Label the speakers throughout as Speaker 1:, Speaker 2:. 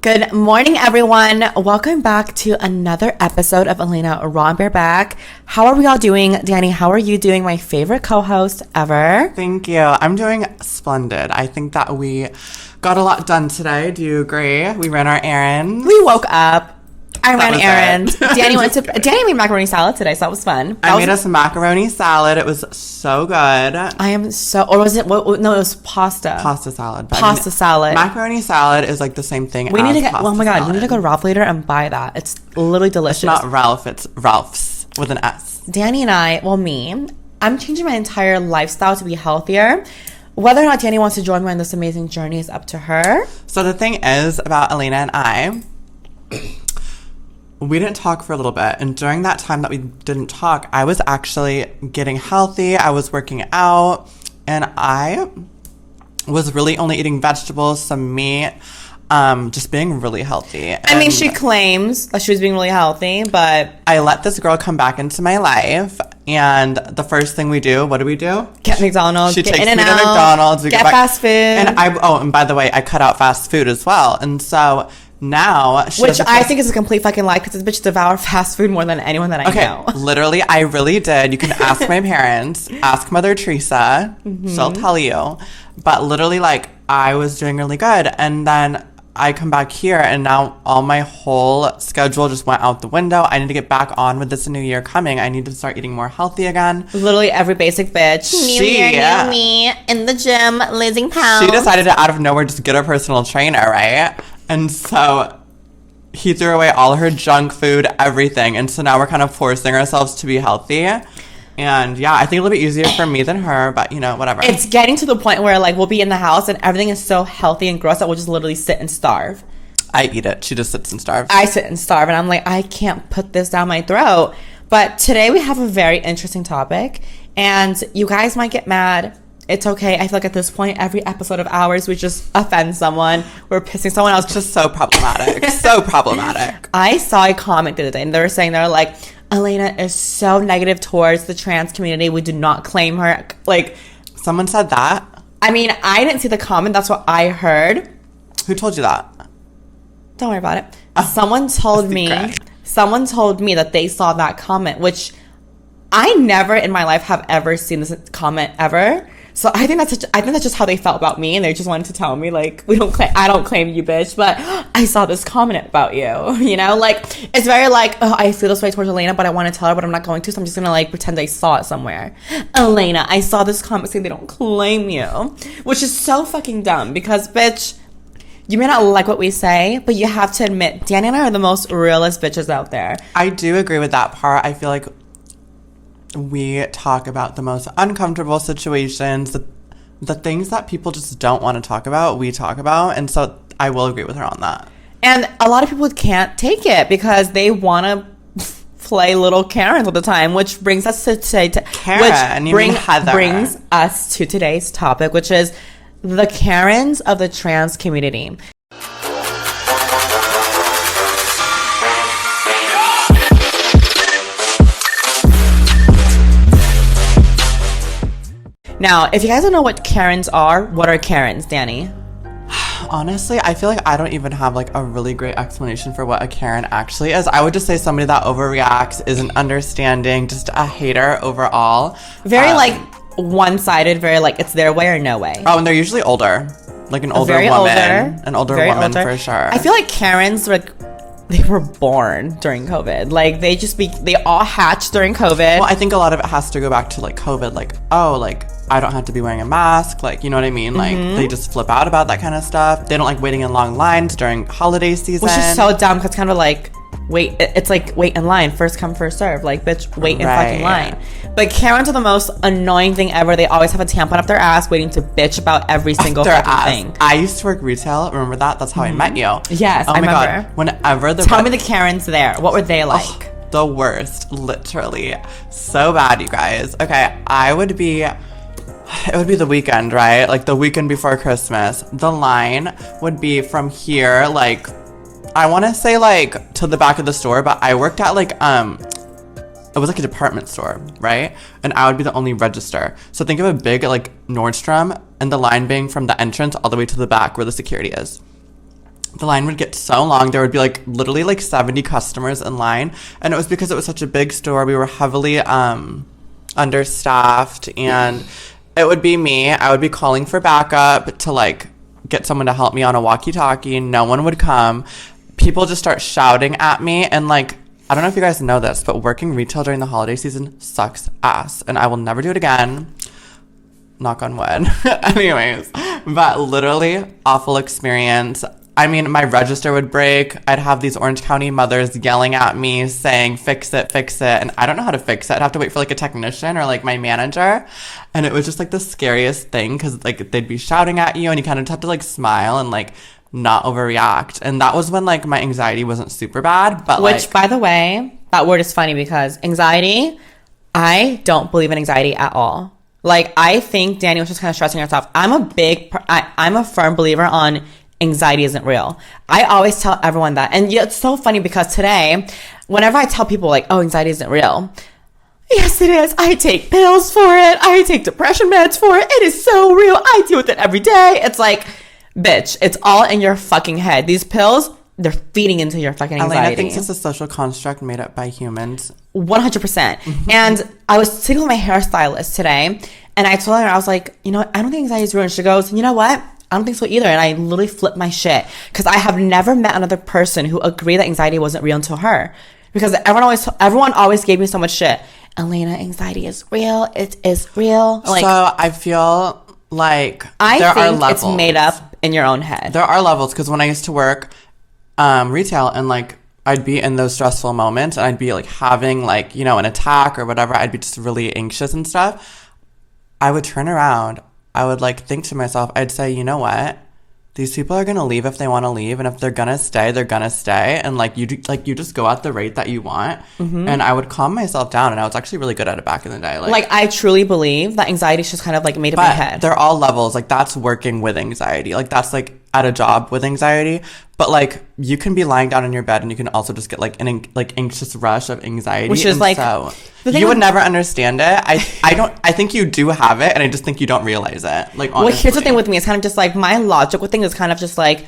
Speaker 1: Good morning, everyone. Welcome back to another episode of Elena Raw and Bareback. How are we all doing? Danny, how are you doing? My favorite co-host ever.
Speaker 2: Thank you. I'm doing splendid. I think that we got a lot done today. Do you agree? We ran our errands.
Speaker 1: We woke up. I ran errands. Danny made macaroni salad today, so that was fun.
Speaker 2: I made us macaroni salad. It was so good.
Speaker 1: Or was it? No, it was pasta.
Speaker 2: Pasta salad.
Speaker 1: Salad.
Speaker 2: Macaroni salad is like the same thing.
Speaker 1: We need to get. Oh my god,
Speaker 2: salad.
Speaker 1: we need to go to Ralph later and buy that. It's literally delicious.
Speaker 2: It's not Ralph. It's Ralph's with an S.
Speaker 1: Danny and I'm changing my entire lifestyle to be healthier. Whether or not Danny wants to join me on this amazing journey is up to her.
Speaker 2: So the thing is about Elena and I. We didn't talk for a little bit, and during that time that we didn't talk, I was actually getting healthy. I was working out, and I was really only eating vegetables, some meat, just being really healthy.
Speaker 1: I mean, she claims that she was being really healthy, but
Speaker 2: I let this girl come back into my life, and the first thing we do, what do?
Speaker 1: Get McDonald's.
Speaker 2: She
Speaker 1: get
Speaker 2: takes
Speaker 1: in
Speaker 2: me
Speaker 1: and
Speaker 2: to
Speaker 1: out,
Speaker 2: McDonald's.
Speaker 1: Get fast food.
Speaker 2: And by the way, I cut out fast food as well, and so. Now,
Speaker 1: which I think is a complete fucking lie because this bitch devour fast food more than anyone that I know.
Speaker 2: Literally, I really did. You can ask my parents, ask Mother Teresa, she'll tell you. But literally, like, I was doing really good. And then I come back here and now all my whole schedule just went out the window. I need to get back on with this new year coming. I need to start eating more healthy again.
Speaker 1: Literally every basic bitch. New year, new me, in the gym, losing pounds.
Speaker 2: She decided to out of nowhere just get a personal trainer, right? And so he threw away all her junk food, everything. And so now we're kind of forcing ourselves to be healthy. And yeah, I think it'll be easier for me than her, but you know, whatever.
Speaker 1: It's getting to the point where like we'll be in the house and everything is so healthy and gross that we'll just literally sit and starve.
Speaker 2: I eat it. She just sits and starves.
Speaker 1: I sit and starve and I'm like, I can't put this down my throat. But today we have a very interesting topic and you guys might get mad. It's okay. I feel like at this point, every episode of ours, we just offend someone. We're pissing someone else.
Speaker 2: Just so problematic. So problematic.
Speaker 1: I saw a comment the other day, and they're like, Elena is so negative towards the trans community. We do not claim her. Like,
Speaker 2: someone said that?
Speaker 1: I mean, I didn't see the comment. That's what I heard.
Speaker 2: Who told you that?
Speaker 1: Don't worry about it. Someone told me that they saw that comment, which I never in my life have ever seen this comment ever. So I think that's just how they felt about me, and they just wanted to tell me like I don't claim you, bitch, but I saw this comment about you. You know, like it's very like, oh, I feel this way towards Elena, but I want to tell her, but I'm not going to, so I'm just gonna like pretend I saw it somewhere. Elena, I saw this comment saying they don't claim you, which is so fucking dumb because, bitch, you may not like what we say, but you have to admit, Danny and I are the most realist bitches out there.
Speaker 2: I do agree with that part. I feel like we talk about the most uncomfortable situations, the things that people just don't want to talk about, we talk about. And so I will agree with her on that.
Speaker 1: And a lot of people can't take it because they want to play little Karens all the time, which brings us to today. Brings us to today's topic, which is the Karens of the trans community. Now, if you guys don't know what Karens are, what are Karens, Danny?
Speaker 2: Honestly, I feel like I don't even have like a really great explanation for what a Karen actually is. I would just say somebody that overreacts, isn't understanding, just a hater overall.
Speaker 1: Very like one-sided, very like it's their way or no way.
Speaker 2: Oh, and they're usually older. Like an older woman. An older woman for sure.
Speaker 1: I feel like Karens like they were born during COVID. Like they all hatched during COVID.
Speaker 2: Well, I think a lot of it has to go back to like COVID. Like, oh, like I don't have to be wearing a mask. Like, you know what I mean? Like they just flip out about that kind of stuff. They don't like waiting in long lines during holiday season.
Speaker 1: Which is so dumb because it's kind of like, it's like wait in line, first come first serve. Like, bitch, wait in fucking line. But Karens are the most annoying thing ever. They always have a tampon up their ass waiting to bitch about every single fucking thing.
Speaker 2: I used to work retail. Remember that? That's how I met you.
Speaker 1: Yes, I remember.
Speaker 2: God. Whenever
Speaker 1: Tell me the Karens there. What were they like?
Speaker 2: Oh, the worst. Literally. So bad, you guys. Okay, it would be the weekend, right? Like the weekend before Christmas. The line would be from here, like, I want to say like to the back of the store, but I worked at like, it was like a department store, right? And I would be the only register. So think of a big like Nordstrom and the line being from the entrance all the way to the back where the security is. the line would get so long. There would be like literally like 70 customers in line. And it was because it was such a big store. We were heavily understaffed, and it would be me. I would be calling for backup to like get someone to help me on a walkie-talkie. No one would come. People just start shouting at me, and like, I don't know if you guys know this, but working retail during the holiday season sucks ass, and I will never do it again. Knock on wood. Anyways, but literally awful experience. I mean, my register would break. I'd have these Orange County mothers yelling at me saying, fix it, fix it. And I don't know how to fix it. I'd have to wait for like a technician or like my manager. And it was just like the scariest thing, because like they'd be shouting at you and you kind of have to like smile and like not overreact. And that was when like my anxiety wasn't super bad. But
Speaker 1: which,
Speaker 2: like,
Speaker 1: by the way, that word is funny, because anxiety, I don't believe in anxiety at all. Like, I think Danny was just kind of stressing herself. I'm a firm believer on anxiety isn't real. I always tell everyone that. And yeah, it's so funny because today, whenever I tell people like, oh, anxiety isn't real. Yes, it is. I take pills for it. I take depression meds for it. It is so real. I deal with it every day. It's like, bitch, it's all in your fucking head. These pills, they're feeding into your fucking anxiety.
Speaker 2: Elena thinks it's a social construct made up by humans.
Speaker 1: 100%. And I was sitting with my hairstylist today, and I told her, I was like, you know what? I don't think anxiety is real. And she goes, you know what? I don't think so either. And I literally flipped my shit, because I have never met another person who agreed that anxiety wasn't real until her. Because everyone always gave me so much shit. Elena, anxiety is real. It is real. Like,
Speaker 2: so I feel like
Speaker 1: I
Speaker 2: there
Speaker 1: think
Speaker 2: are levels.
Speaker 1: it's made up in your own head.
Speaker 2: There are levels, because when I used to work retail, and like I'd be in those stressful moments, and I'd be like having like, you know, an attack or whatever, I'd be just really anxious and stuff. I would turn around, I would like think to myself, I'd say, you know what? These people are going to leave if they want to leave. And if they're going to stay, they're going to stay. And like you just go at the rate that you want. Mm-hmm. And I would calm myself down. And I was actually really good at it back in the day. Like
Speaker 1: I truly believe that anxiety is just kind of like made up in your head.
Speaker 2: They're all levels. Like that's working with anxiety. Like that's like at a job with anxiety. But like you can be lying down in your bed and you can also just get like an anxious rush of anxiety.
Speaker 1: Which is like,
Speaker 2: so you would never understand it. I think you do have it, and I just think you don't realize it. Like, honestly.
Speaker 1: Well, here's the thing with me. It's kind of just like my logical thing is kind of just like,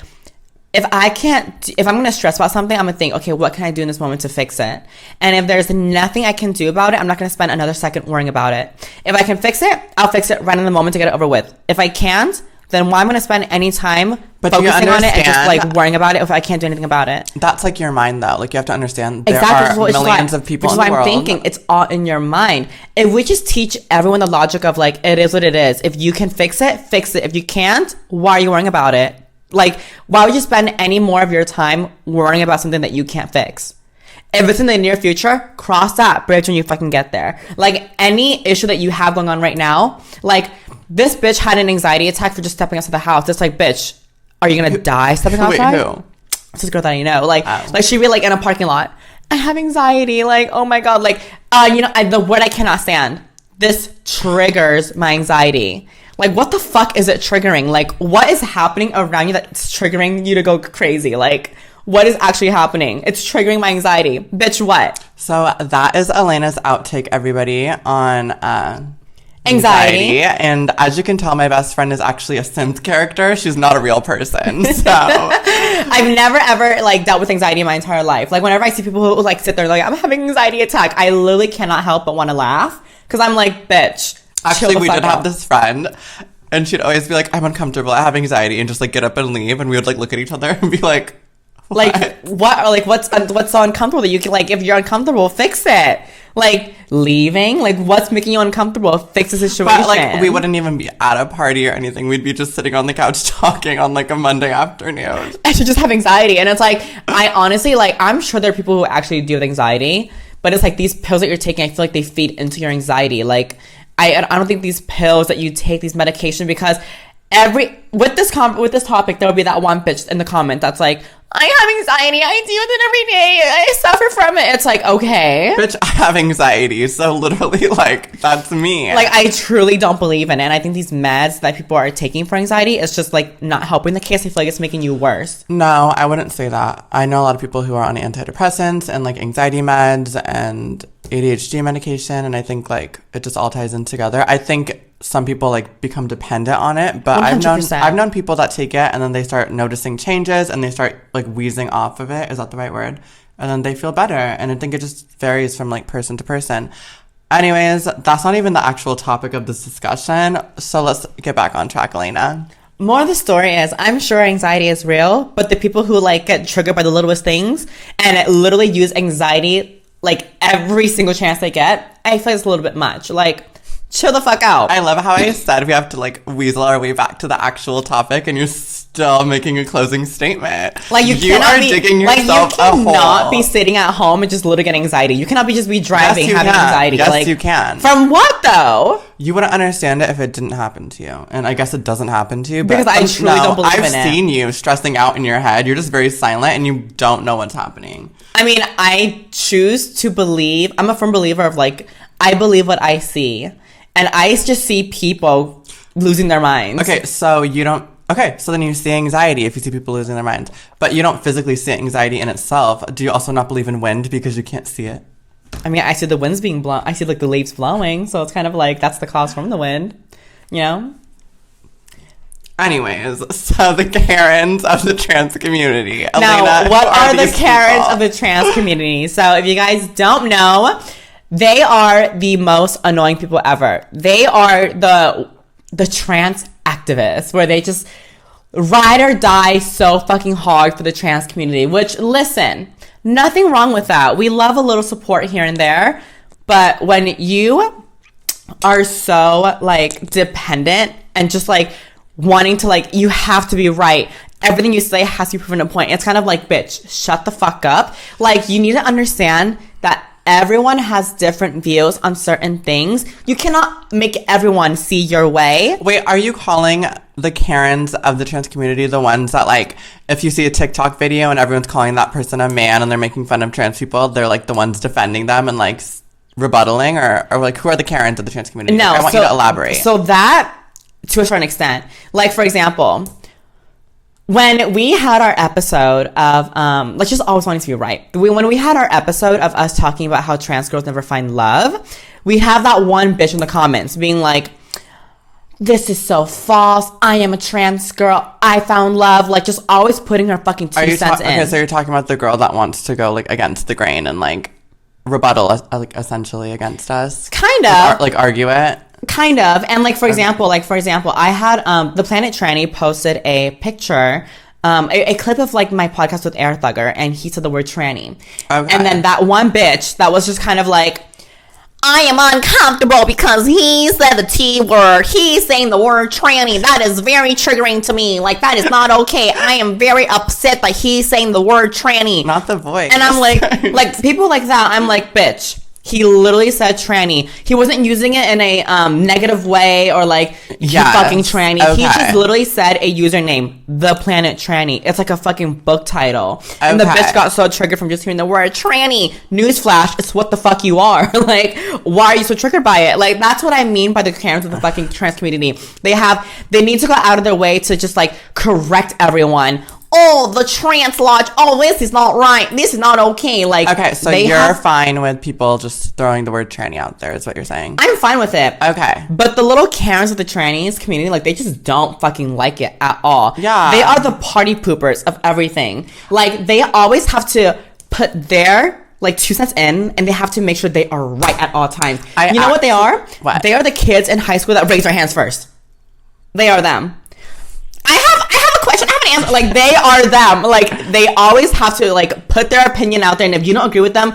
Speaker 1: if I'm going to stress about something, I'm going to think, okay, what can I do in this moment to fix it? And if there's nothing I can do about it, I'm not going to spend another second worrying about it. If I can fix it, I'll fix it right in the moment to get it over with. If I can't, then why am I going to spend any time focusing on it and just like worrying about it if I can't do anything about it?
Speaker 2: That's like your mind, though. Like you have to understand there are millions of people in the world.
Speaker 1: Which is why I'm thinking it's all in your mind. If we just teach everyone the logic of like, it is what it is. If you can fix it, fix it. If you can't, why are you worrying about it? Like, why would you spend any more of your time worrying about something that you can't fix? If it's in the near future, cross that bridge when you fucking get there. Like, any issue that you have going on right now, like, this bitch had an anxiety attack for just stepping outside the house. It's like, bitch, are you gonna die stepping outside?
Speaker 2: Wait, who?
Speaker 1: It's this girl that I know. Like she'd be like in a parking lot. I have anxiety. Like, oh my God. Like, the word I cannot stand. This triggers my anxiety. Like, what the fuck is it triggering? Like, what is happening around you that's triggering you to go crazy? Like, what is actually happening? It's triggering my anxiety. Bitch, what?
Speaker 2: So that is Elena's outtake, everybody, on
Speaker 1: anxiety.
Speaker 2: And as you can tell, my best friend is actually a Sims character. She's not a real person. So
Speaker 1: I've never ever like dealt with anxiety in my entire life. Like whenever I see people who like sit there like, I'm having an anxiety attack, I literally cannot help but want to laugh, because I'm like, bitch.
Speaker 2: Actually, we did have this friend, and she'd always be like, I'm uncomfortable, I have anxiety, and just like get up and leave, and we would like look at each other and be like, what?
Speaker 1: Like what? Or like what's so uncomfortable that you can, like, if you're uncomfortable, fix it. Like, leaving? Like, what's making you uncomfortable? Fix the situation.
Speaker 2: But, like, we wouldn't even be at a party or anything. We'd be just sitting on the couch talking on, like, a Monday afternoon.
Speaker 1: I should just have anxiety. And it's like, I honestly, like, I'm sure there are people who actually deal with anxiety, but it's like these pills that you're taking, I feel like they feed into your anxiety. Like, I don't think these pills that you take, these medication, because with this topic, there will be that one bitch in the comment that's like, I have anxiety, I deal with it every day, I suffer from it. It's like, okay,
Speaker 2: bitch, I have anxiety, so literally, like, that's me.
Speaker 1: Like, I truly don't believe in it. And I think these meds that people are taking for anxiety is just like not helping the case. I feel like it's making you worse.
Speaker 2: No, I wouldn't say that. I know a lot of people who are on antidepressants and like anxiety meds and ADHD medication, and I think like it just all ties in together. I think some people like become dependent on it, but
Speaker 1: 100%.
Speaker 2: I've known people that take it and then they start noticing changes and they start like wheezing off of it. Is that the right word? And then they feel better. And I think it just varies from like person to person. Anyways, that's not even the actual topic of this discussion. So let's get back on track, Elena.
Speaker 1: More of the story is, I'm sure anxiety is real, but the people who like get triggered by the littlest things and literally use anxiety like every single chance they get, I feel it's a little bit much. Like, chill the fuck out.
Speaker 2: I love how I said we have to like weasel our way back to the actual topic, and you're still making a closing statement.
Speaker 1: Like you are digging yourself a hole. You cannot be sitting at home and just literally getting anxiety. You cannot just be driving having anxiety.
Speaker 2: Yes,
Speaker 1: like,
Speaker 2: you can.
Speaker 1: From what though?
Speaker 2: You wouldn't understand it if it didn't happen to you, and I guess it doesn't happen to you. But
Speaker 1: because I truly don't believe in it.
Speaker 2: I've seen you stressing out in your head. You're just very silent, and you don't know what's happening.
Speaker 1: I mean, I choose to believe. I'm a firm believer of like I believe what I see. And I just see people losing their minds.
Speaker 2: Okay, so you don't... Okay, so then you see anxiety if you see people losing their minds. But you don't physically see anxiety in itself. Do you also not believe in wind because you can't see it?
Speaker 1: I mean, I see the winds being blown. I see, like, the leaves blowing. So it's kind of like that's the cause from the wind. You know?
Speaker 2: Anyways, so the Karens of the trans community.
Speaker 1: Now,
Speaker 2: Elena,
Speaker 1: what are the Karens of the trans community? So if you guys don't know... They are the most annoying people ever. They are the trans activists where they just ride or die so fucking hard for the trans community, which, listen, nothing wrong with that. We love a little support here and there. But when you are so, like, dependent and just, like, wanting to, like, you have to be right. Everything you say has to be proven a point. It's kind of like, bitch, shut the fuck up. Like, you need to understand that everyone has different views on certain things. You cannot make everyone see your way.
Speaker 2: Wait, are you calling the Karens of the trans community the ones that, like, if you see a TikTok video and everyone's calling that person a man and they're making fun of trans people, they're, like, the ones defending them and, like, rebuttaling? Or like, who are the Karens of the trans community?
Speaker 1: No,
Speaker 2: I want you to elaborate.
Speaker 1: So that, to a certain extent. Like, for example... When we had our episode of, let's just always wanting to be right. When we had our episode of us talking about how trans girls never find love, we have that one bitch in the comments being like, this is so false. I am a trans girl. I found love. Like, just always putting her fucking 2 cents in.
Speaker 2: Okay, so you're talking about the girl that wants to go, like, against the grain and, like, rebuttal, like, essentially against us?
Speaker 1: Kind of.
Speaker 2: Like, argue it?
Speaker 1: Kind of. And like, for example, I had, the Planet Tranny posted a picture, a clip of like my podcast with Air Thugger, and he said the word tranny. Okay. And then that one bitch that was just kind of like, I am uncomfortable because he said the T word. He's saying the word tranny. That is very triggering to me. Like, that is not okay. I am very upset that he's saying the word tranny.
Speaker 2: Not the voice.
Speaker 1: And I'm like people like that, I'm like, bitch. He literally said tranny. He wasn't using it in a negative way or like, you fucking tranny. Okay. He just literally said a username, The Planet Tranny. It's like a fucking book title. Okay. And the bitch got so triggered from just hearing the word tranny. Newsflash, it's what the fuck you are. Like, why are you so triggered by it? Like, that's what I mean by the Karens of the fucking trans community. They need to go out of their way to just like correct everyone. Oh, the trans lodge. Oh, this is not right. This is not okay. Like,
Speaker 2: okay, so you're fine with people just throwing the word tranny out there, is what you're saying?
Speaker 1: I'm fine with it.
Speaker 2: Okay.
Speaker 1: But the little Karens of the trannies community, like, they just don't fucking like it at all.
Speaker 2: Yeah.
Speaker 1: They are the party poopers of everything. Like, they always have to put their, like, 2 cents in, and they have to make sure they are right at all times. You know what they are?
Speaker 2: What?
Speaker 1: They are the kids in high school that raise their hands first. They are them. I have a question. I have an answer. Like, they are them. Like, they always have to, like, put their opinion out there, and if you don't agree with them,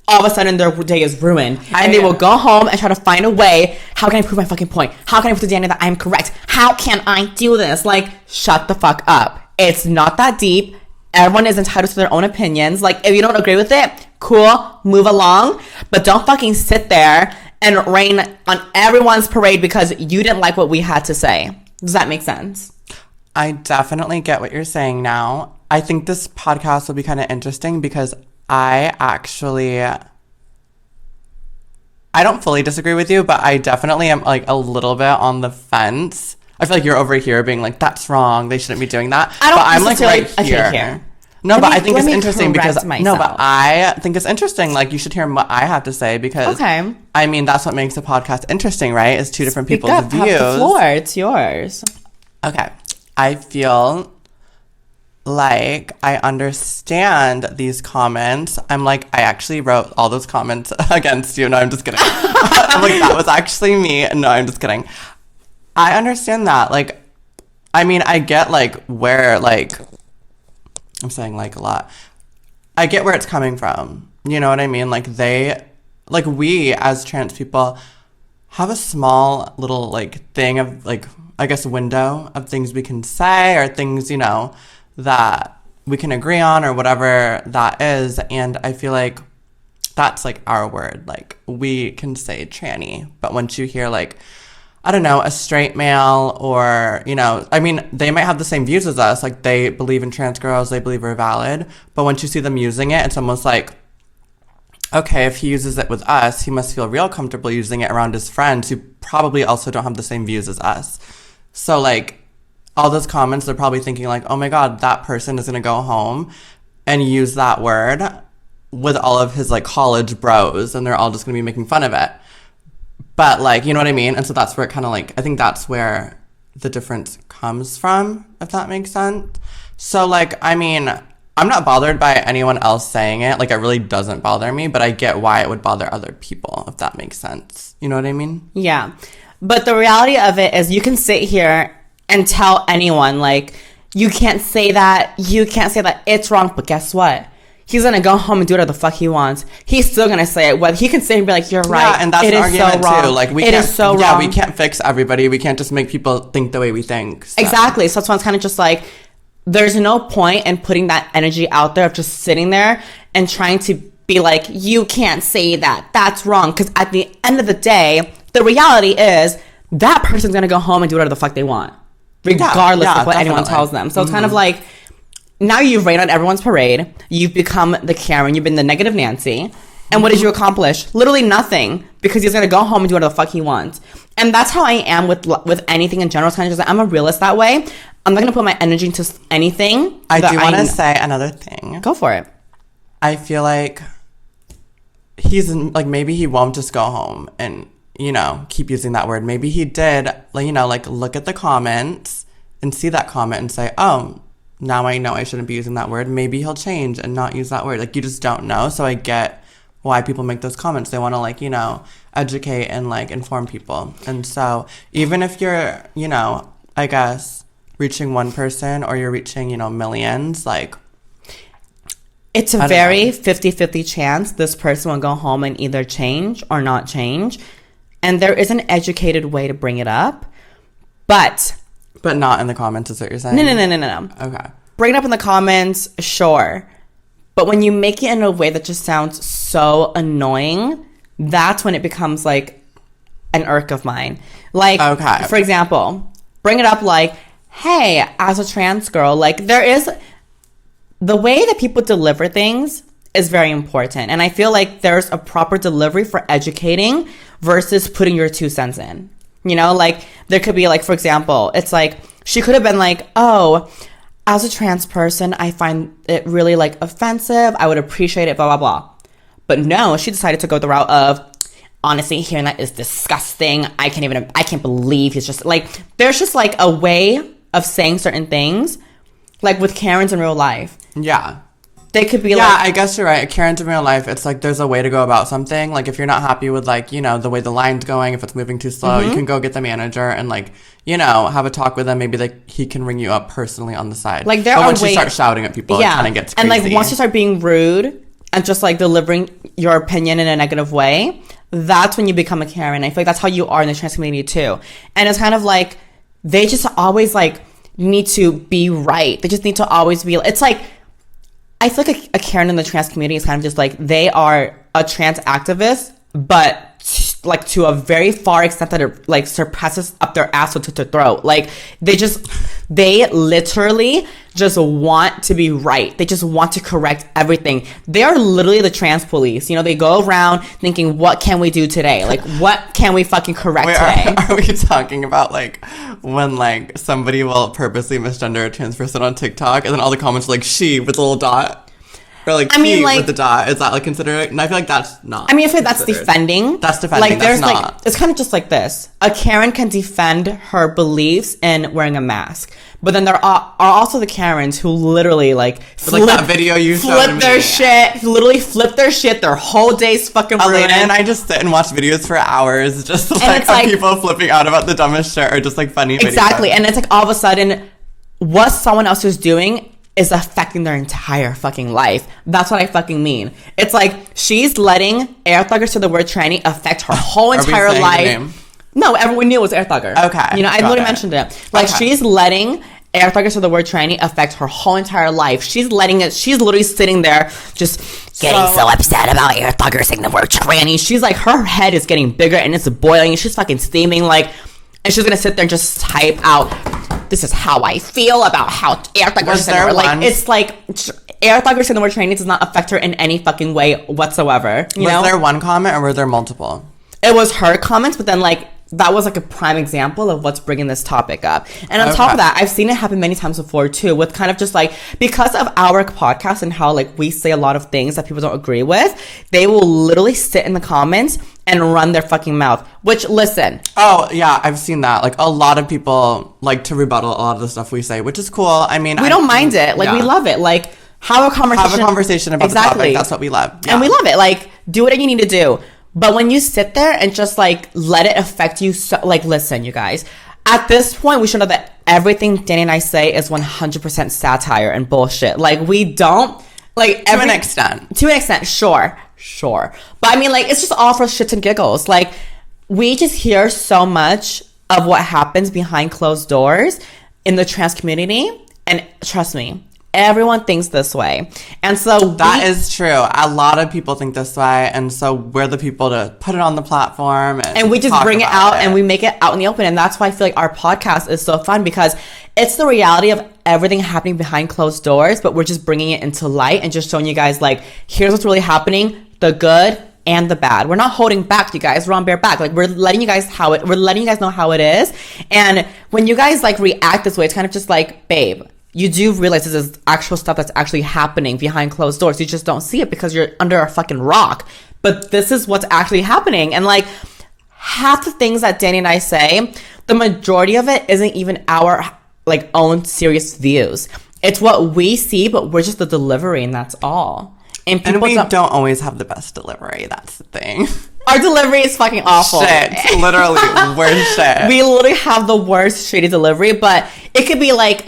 Speaker 1: all of a sudden their day is ruined. And they will go home and try to find a way, how can I prove my fucking point? How can I prove to Danny that I'm correct? How can I do this? Like, shut the fuck up. It's not that deep. Everyone is entitled to their own opinions. Like, if you don't agree with it, cool, move along. But don't fucking sit there and rain on everyone's parade because you didn't like what we had to say. Does that make sense?
Speaker 2: I definitely get what you're saying now. I think this podcast will be kind of interesting because I don't fully disagree with you, but I definitely am like a little bit on the fence. I feel like you're over here being like, that's wrong. They shouldn't be doing that.
Speaker 1: I don't
Speaker 2: but I'm like right
Speaker 1: here.
Speaker 2: here. No, but I think it's interesting because
Speaker 1: myself.
Speaker 2: no, but I think it's interesting. Like, you should hear what I have to say because I mean, that's what makes a podcast interesting, right? Is two different people's views.
Speaker 1: Have the floor. It's yours.
Speaker 2: Okay, I feel like I understand these comments. I'm like, I actually wrote all those comments against you. No, I'm just kidding. I'm like, that was actually me. No, I'm just kidding. I understand that. Like, I mean, I get like where like. I'm saying like a lot. I get where it's coming from. You know what I mean? Like we as trans people have a small little like thing of like, I guess, window of things we can say or things, you know, that we can agree on or whatever that is. And I feel like that's like our word. Like, we can say tranny, but once you hear like, I don't know, a straight male or, you know, I mean, they might have the same views as us. Like, they believe in trans girls, they believe we're valid. But once you see them using it, it's almost like, okay, if he uses it with us, he must feel real comfortable using it around his friends who probably also don't have the same views as us. So, like, all those comments, they're probably thinking like, oh my God, that person is going to go home and use that word with all of his, like, college bros, and they're all just going to be making fun of it. But, like, you know what I mean? And so that's where it kind of, like, I think that's where the difference comes from, if that makes sense. So, like, I mean, I'm not bothered by anyone else saying it. Like, it really doesn't bother me, but I get why it would bother other people, if that makes sense. You know what I mean?
Speaker 1: Yeah. But the reality of it is you can sit here and tell anyone, like, you can't say that, it's wrong, but guess what? He's going to go home and do whatever the fuck he wants. He's still going to say it. Whether he can say and be like, you're right.
Speaker 2: Yeah, and that's an argument too. Like,
Speaker 1: it is so wrong.
Speaker 2: Yeah, we can't fix everybody. We can't just make people think the way we think. So.
Speaker 1: Exactly. So that's why it's kind of just like, there's no point in putting that energy out there of just sitting there and trying to be like, you can't say that. That's wrong. Because at the end of the day, the reality is that person's going to go home and do whatever the fuck they want, regardless of what anyone tells them. So it's kind of like, now you've rained on everyone's parade. You've become the Karen. You've been the negative Nancy. And what did you accomplish? Literally nothing, because he's going to go home and do whatever the fuck he wants. And that's how I am with anything in general. It's kind of just like, I'm a realist that way. I'm not going to put my energy into anything.
Speaker 2: I do want to say another thing.
Speaker 1: Go for it.
Speaker 2: I feel like he's like, maybe he won't just go home and, you know, keep using that word. Maybe he did, like, you know, like, look at the comments and see that comment and say, oh, now I know I shouldn't be using that word. Maybe he'll change and not use that word. Like, you just don't know. So I get why people make those comments. They want to, like, you know, educate and, like, inform people. And so even if you're, you know, I guess reaching one person or you're reaching, you know, millions, like,
Speaker 1: it's a very 50-50 chance this person will go home and either change or not change. And there is an educated way to bring it up. But
Speaker 2: not in the comments, is what you're saying?
Speaker 1: No.
Speaker 2: Okay.
Speaker 1: Bring it up in the comments, sure. But when you make it in a way that just sounds so annoying, that's when it becomes like an irk of mine. Like, for example, bring it up like, hey, as a trans girl, like, there is... The way that people deliver things is very important. And I feel like there's a proper delivery for educating versus putting your 2 cents in. You know, like, there could be, like, for example, it's like, she could have been like, oh, as a trans person, I find it really, like, offensive. I would appreciate it, blah, blah, blah. But no, she decided to go the route of, honestly, hearing that is disgusting. I can't believe he's just, like, there's just, like, a way of saying certain things, like, with Karens in real life.
Speaker 2: Yeah.
Speaker 1: They could be
Speaker 2: like...
Speaker 1: Yeah,
Speaker 2: I guess you're right. Karen's in real life, it's like there's a way to go about something. Like, if you're not happy with, like, you know, the way the line's going, if it's moving too slow, you can go get the manager and, like, you know, have a talk with him. Maybe, like, he can ring you up personally on the side. Like, there but are once you start shouting at people, it kind of gets crazy.
Speaker 1: And, like, once you start being rude and just, like, delivering your opinion in a negative way, that's when you become a Karen. I feel like that's how you are in the trans community, too. And it's kind of like, they just always, like, need to be right. They just need to always be... It's like... I feel like a Karen in the trans community is kind of just like, they are a trans activist, but like to a very far extent that it like surpasses up their ass to their throat. Like they literally just want to be right. They just want to correct everything. They are literally the trans police. You know, they go around thinking, what can we do today? Like, what can we fucking correct today?
Speaker 2: Are we talking about like when like somebody will purposely misgender a trans person on TikTok and then all the comments are like she with a little dot? Or like with the dot. Is that like considered? And I feel like that's not.
Speaker 1: I mean, I feel like that's defending.
Speaker 2: That's defending.
Speaker 1: Like there's like, it's kind of just like this. A Karen can defend her beliefs in wearing a mask. But then there are also the Karens who literally like
Speaker 2: like that video you showed me.
Speaker 1: Literally flip their shit. Their whole day's fucking ruined.
Speaker 2: Elena and I just sit and watch videos for hours just like people flipping out about the dumbest shit or just like funny videos.
Speaker 1: Exactly. And it's like all of a sudden what someone else is doing is affecting their entire fucking life. That's what I fucking mean. It's like she's letting Air Thugger to the word tranny affect her whole entire life. No, everyone knew it was Air Thugger.
Speaker 2: Okay.
Speaker 1: You know, I literally mentioned it. Like she's letting Air Thugger to the word tranny affect her whole entire life. She's letting it, she's literally sitting there just getting so upset about Air Thugger saying the word tranny. She's like, her head is getting bigger and it's boiling. She's fucking steaming like, and she's gonna sit there and just type out, this is how I feel about how Air Thugger said the word. Like, it's like, Air Thugger saying the word tranny does not affect her in any fucking way whatsoever. You know?
Speaker 2: Was there one comment or were there multiple?
Speaker 1: It was her comments, but then like, that was like a prime example of what's bringing this topic up. And on top of that, I've seen it happen many times before too, with kind of just like, because of our podcast and how like we say a lot of things that people don't agree with, they will literally sit in the comments and run their fucking mouth. Which, listen.
Speaker 2: Oh, yeah, I've seen that. Like, a lot of people like to rebuttal a lot of the stuff we say, which is cool. I mean,
Speaker 1: we don't mind it. Like, we love it. Like, have a conversation
Speaker 2: about the topic. That's what we love.
Speaker 1: Yeah. And we love it. Like, do whatever you need to do. But when you sit there and just, like, let it affect you, so, like, listen, you guys. At this point, we should know that everything Danny and I say is 100% satire and bullshit. Like, we don't, like...
Speaker 2: To an extent,
Speaker 1: sure. But, I mean, like, it's just all for shits and giggles. Like, we just hear so much of what happens behind closed doors in the trans community. And trust me, everyone thinks this way. And so
Speaker 2: that is true. A lot of people think this way. And so we're the people to put it on the platform. And
Speaker 1: we just bring it out and we make it out in the open. And that's why I feel like our podcast is so fun, because it's the reality of everything happening behind closed doors, but we're just bringing it into light and just showing you guys, like, here's what's really happening, the good and the bad. We're not holding back, you guys. We're on bare back. Like, we're letting you guys know how it is. And when you guys, like, react this way, it's kind of just like, babe, you do realize this is actual stuff that's actually happening behind closed doors. You just don't see it because you're under a fucking rock. But this is what's actually happening. And like, half the things that Danny and I say, the majority of it isn't even our like own serious views. It's what we see, but we're just the delivery, and that's all. And
Speaker 2: we don't always have the best delivery. That's the thing.
Speaker 1: Our delivery is fucking awful.
Speaker 2: Shit. Literally, worst shit.
Speaker 1: We literally have the worst shady delivery, but it could be like,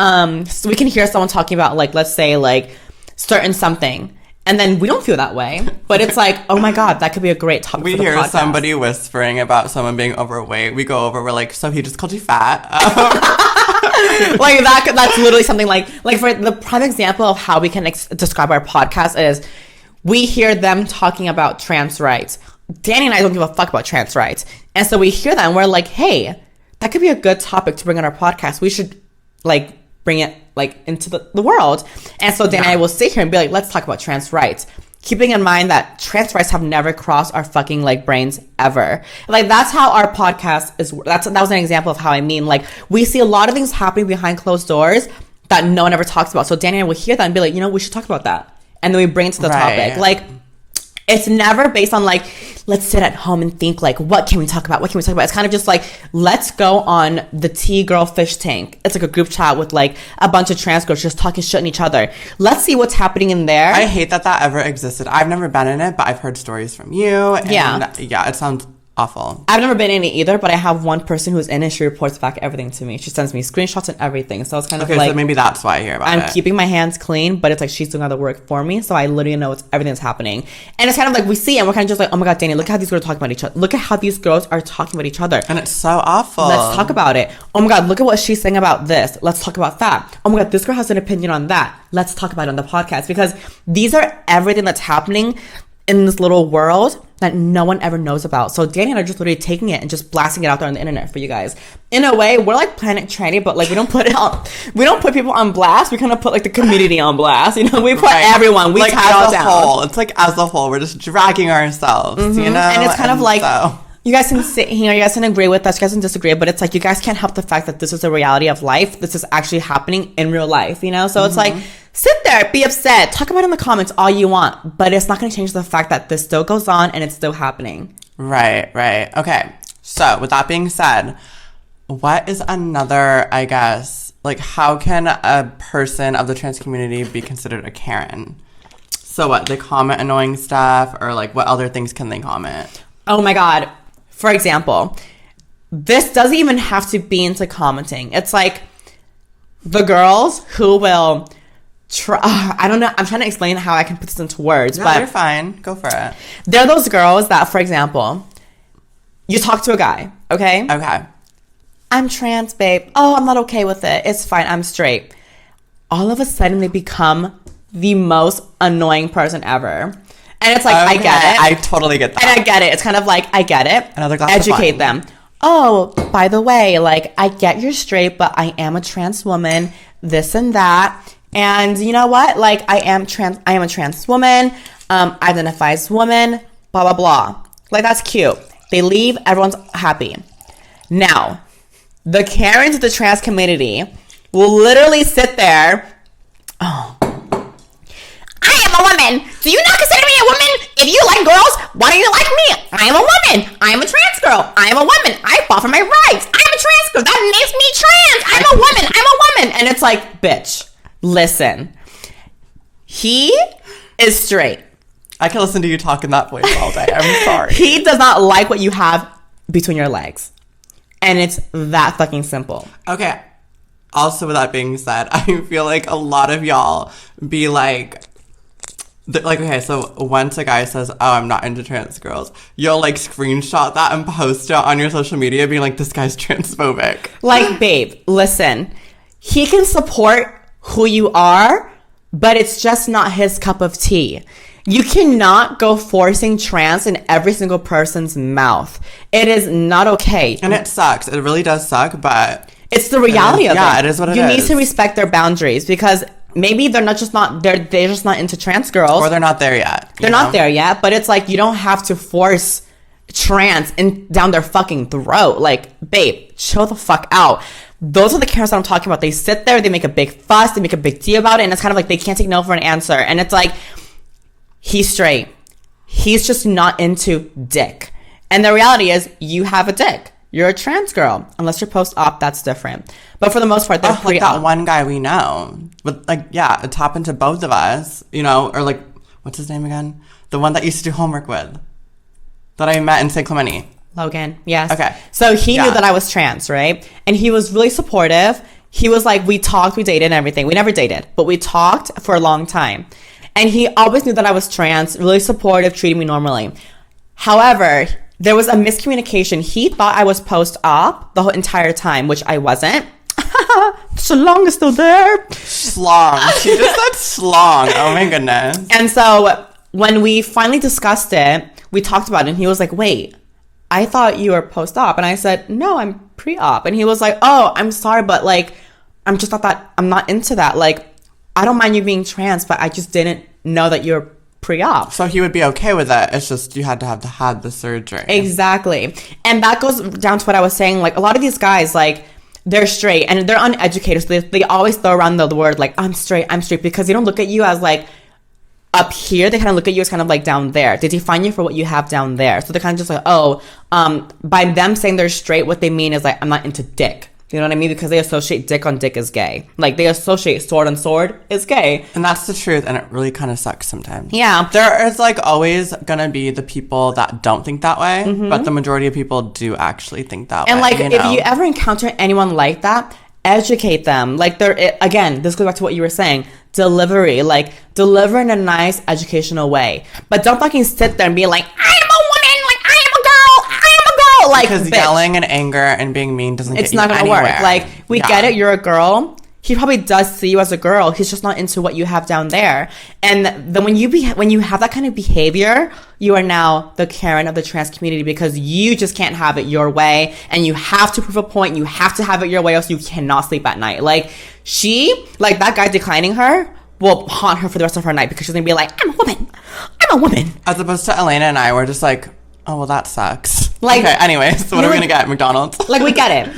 Speaker 1: so we can hear someone talking about, like, let's say, like, certain something. And then we don't feel that way. But it's like, oh my God, that could be a great topic for the podcast. We hear
Speaker 2: somebody whispering about someone being overweight. We go over, we're like, so he just called you fat?
Speaker 1: Like, that's literally something like for the prime example of how we can describe our podcast is, we hear them talking about trans rights. Danny and I don't give a fuck about trans rights. And so we hear that and we're like, hey, that could be a good topic to bring on our podcast. We should, like, bring it, like, into the world. And so Danny and I will sit here and be like, let's talk about trans rights. Keeping in mind that trans rights have never crossed our fucking, like, brains ever. Like, that's how our podcast is. That was an example of how I mean. Like, we see a lot of things happening behind closed doors that no one ever talks about. So Danny and I will hear that and be like, you know, we should talk about that. And then we bring it to the topic. Like, it's never based on, like, let's sit at home and think, like, what can we talk about? It's kind of just like, let's go on the Tea Girl Fish Tank. It's like a group chat with, like, a bunch of trans girls just talking shit on each other. Let's see what's happening in there.
Speaker 2: I hate that ever existed. I've never been in it, but I've heard stories from you. And yeah, it sounds awful.
Speaker 1: I've never been in it either, but I have one person who's in it. She reports back everything to me. She sends me screenshots and everything. So it's kind of like,
Speaker 2: so maybe that's why I hear about it.
Speaker 1: I'm keeping my hands clean, but it's like she's doing all the work for me. So I literally know everything that's happening. And it's kind of like we see it and we're kind of just like, oh my God, Danny, look at how these girls are talking about each other. Look at how these girls are talking about each other.
Speaker 2: And it's so awful.
Speaker 1: Let's talk about it. Oh my God, look at what she's saying about this. Let's talk about that. Oh my God, this girl has an opinion on that. Let's talk about it on the podcast. Because these are everything that's happening in this little world that no one ever knows about. So Danny and I are just literally taking it and just blasting it out there on the internet for you guys. In a way, we're like Planet Tranny, but like we don't put people on blast. We kind of put like the community on blast. You know, we put everyone. We
Speaker 2: like
Speaker 1: tie it all down.
Speaker 2: Whole. It's like as a whole, we're just dragging ourselves. You know,
Speaker 1: and it's kind of like. So. You guys can sit here, you guys can agree with us, you guys can disagree, but it's like you guys can't help the fact that this is a reality of life. This is actually happening in real life, you know? So it's like, sit there, be upset, talk about it in the comments all you want, but it's not going to change the fact that this still goes on and it's still happening.
Speaker 2: Right. Okay. So with that being said, what is another, I guess, like how can a person of the trans community be considered a Karen? So what, they comment annoying stuff, or like what other things can they comment? Oh my God.
Speaker 1: For example, this doesn't even have to be into commenting. It's like the girls who will try. I don't know. I'm trying to explain how I can put this into words.
Speaker 2: No,
Speaker 1: but
Speaker 2: you're fine. Go for it.
Speaker 1: They're those girls that, for example, you talk to a guy, okay?
Speaker 2: Okay.
Speaker 1: I'm trans, babe. Oh, I'm not okay with it. It's fine. I'm straight. All of a sudden, they become the most annoying person ever. And it's like, I get it.
Speaker 2: I totally get that.
Speaker 1: And I get it. It's kind of like, I get it.
Speaker 2: Another glass
Speaker 1: Educate
Speaker 2: of wine.
Speaker 1: them. Oh, by the way, like, I get you're straight, but I am a trans woman, this and that. And you know what? Like, I am a trans woman, identify as woman, blah, blah, blah. Like, that's cute. They leave, everyone's happy. Now, the Karens of the trans community will literally sit there. Oh, I am a woman. Do you not consider me a woman? If you like girls, why don't you like me? I am a woman. I am a trans girl. I am a woman. I fought for my rights. I'm a trans girl. That makes me trans. I'm a woman. I'm a woman. And it's like, bitch, listen. He is straight.
Speaker 2: I can listen to you talk in that voice all day. I'm sorry.
Speaker 1: He does not like what you have between your legs. And it's that fucking simple.
Speaker 2: Okay. Also, with that being said, I feel like a lot of y'all be like, okay, so once a guy says, oh, I'm not into trans girls, you'll like screenshot that and post it on your social media being like, this guy's transphobic.
Speaker 1: Like, babe, listen, he can support who you are, but it's just not his cup of tea. You cannot go forcing trans in every single person's mouth. It is not okay.
Speaker 2: And it sucks. It really does suck, but
Speaker 1: it's the reality of it.
Speaker 2: Yeah, it is what it is.
Speaker 1: You need to respect their boundaries, because maybe they're just not into trans girls,
Speaker 2: or they're not there yet.
Speaker 1: They're not there yet, but it's like you don't have to force trans down their fucking throat. Like, babe, chill the fuck out. Those are the Karens that I'm talking about. They sit there, they make a big fuss, they make a big deal about it, and it's kind of like they can't take no for an answer. And it's like, he's straight. He's just not into dick. And the reality is, you have a dick. You're a trans girl. Unless you're post-op, that's different. But for the most part, they're pre-op.
Speaker 2: Like that one guy we know. But like, yeah, it's happened to both of us, you know, or like, what's his name again? The one that used to do homework with. That I met in St. Clemente.
Speaker 1: Logan, yes.
Speaker 2: Okay.
Speaker 1: So he knew that I was trans, right? And he was really supportive. He was like, we talked, we dated and everything. We never dated, but we talked for a long time. And he always knew that I was trans, really supportive, treating me normally. However, there was a miscommunication. He thought I was post-op the whole entire time, which I wasn't. Schlong is still there.
Speaker 2: Schlong. She just said schlong. Oh my goodness.
Speaker 1: And so when we finally discussed it, we talked about it, and he was like, wait, I thought you were post-op. And I said, no, I'm pre-op. And he was like, oh, I'm sorry, but like, I'm just not that, I'm not into that. Like, I don't mind you being trans, but I just didn't know that you're pre-op.
Speaker 2: So he would be okay with it. It's just you had to have had the surgery.
Speaker 1: Exactly. And that goes down to what I was saying. Like, a lot of these guys, like, they're straight and they're uneducated. So they always throw around the word, like, I'm straight, because they don't look at you as, like, up here. They kind of look at you as kind of, like, down there. They define you for what you have down there. So they're kind of just like, oh, by them saying they're straight, what they mean is, like, I'm not into dick. You know what I mean? Because they associate dick on dick as gay. Like, they associate sword on sword is gay.
Speaker 2: And that's the truth, and it really kind of sucks sometimes.
Speaker 1: Yeah.
Speaker 2: There is, like, always gonna be the people that don't think that way, but the majority of people do actually think that way.
Speaker 1: And, like, if you ever encounter anyone like that, educate them. Like, again, this goes back to what you were saying. Delivery. Like, deliver in a nice, educational way. But don't fucking sit there and be like, I'm a woman! Like, I am a girl! I am a girl! Like,
Speaker 2: because
Speaker 1: bitch.
Speaker 2: Yelling and anger and being mean doesn't get you
Speaker 1: It's not gonna
Speaker 2: anywhere.
Speaker 1: work. Like, we get it, you're a girl. he probably does see you as a girl. He's just not into what you have down there. And then when you have that kind of behavior, you are now the Karen of the trans community, because you just can't have it your way, and you have to prove a point. You have to have it your way, else you cannot sleep at night. Like, that guy declining her will haunt her for the rest of her night, because she's gonna be like, I'm a woman.
Speaker 2: As opposed to Elena and I, we're just like, oh, well, that sucks.
Speaker 1: Like,
Speaker 2: okay, anyways, so what are we gonna get at McDonald's?
Speaker 1: Like, we get it,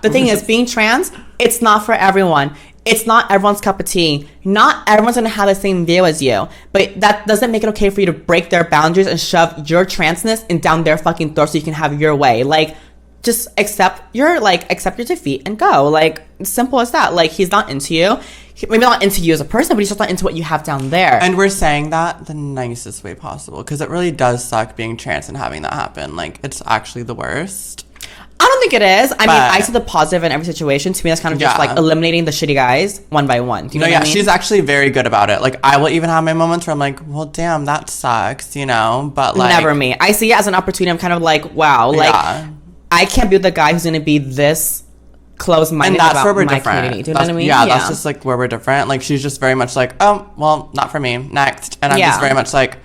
Speaker 1: the thing is, being trans, it's not for everyone. It's not everyone's cup of tea. Not everyone's gonna have the same view as you, but that doesn't make it okay for you to break their boundaries and shove your transness in down their fucking throat so you can have your way. Like, just accept your defeat and go. Like, simple as that. Like, he's not into you. Maybe not into you as a person, but he's just not into what you have down there.
Speaker 2: And we're saying that the nicest way possible, because it really does suck being trans and having that happen. Like, it's actually the worst.
Speaker 1: I don't think it is. I mean, I see the positive in every situation. To me, that's kind of just like eliminating the shitty guys one by one. Do you know what I mean?
Speaker 2: She's actually very good about it. Like, I will even have my moments where I'm like, well, damn, that sucks, but like...
Speaker 1: Never me. I see it as an opportunity. I'm kind of like, wow, like, I can't be the guy who's going to be this close-minded
Speaker 2: and that's
Speaker 1: about
Speaker 2: where we're
Speaker 1: my
Speaker 2: different.
Speaker 1: community. Do you know what I mean?
Speaker 2: Yeah, that's just like where we're different. Like, she's just very much like, oh, well, not for me. Next. And I'm just very much like,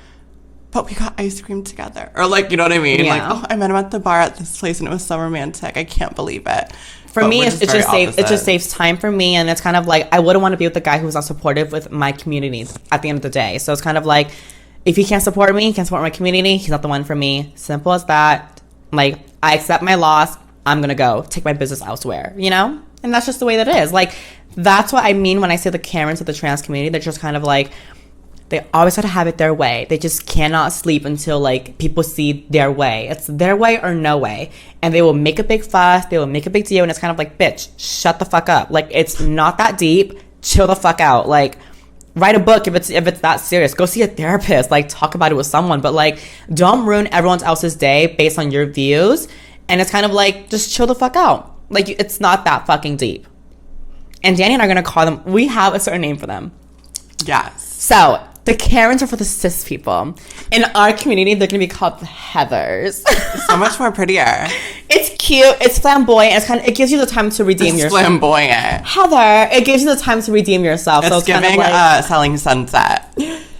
Speaker 2: but we got ice cream together. Or like, you know what I mean? Yeah. Like, oh, I met him at the bar at this place and it was so romantic. I can't believe it.
Speaker 1: For me, it just saves time for me. And it's kind of like, I wouldn't want to be with the guy who's not supportive with my community at the end of the day. So it's kind of like, if he can't support me, he can't support my community, he's not the one for me. Simple as that. Like, I accept my loss. I'm going to go take my business elsewhere, And that's just the way that it is. Like, that's what I mean when I say the Karens of the trans community. They're just kind of like, they always have to have it their way. They just cannot sleep until, like, people see their way. It's their way or no way. And they will make a big fuss. They will make a big deal. And it's kind of like, bitch, shut the fuck up. Like, it's not that deep. Chill the fuck out. Like, write a book if it's that serious. Go see a therapist. Like, talk about it with someone. But, like, don't ruin everyone else's day based on your views. And it's kind of like, just chill the fuck out. Like, it's not that fucking deep. And Danny and I are going to call them, we have a certain name for them.
Speaker 2: Yes.
Speaker 1: So, the Karens are for the cis people. In our community, they're going to be called the Heathers.
Speaker 2: So much more prettier.
Speaker 1: It's cute. It's flamboyant. It gives you the time to redeem yourself.
Speaker 2: Flamboyant.
Speaker 1: Heather, it gives you the time to redeem yourself.
Speaker 2: It's giving kind of like, Selling Sunset.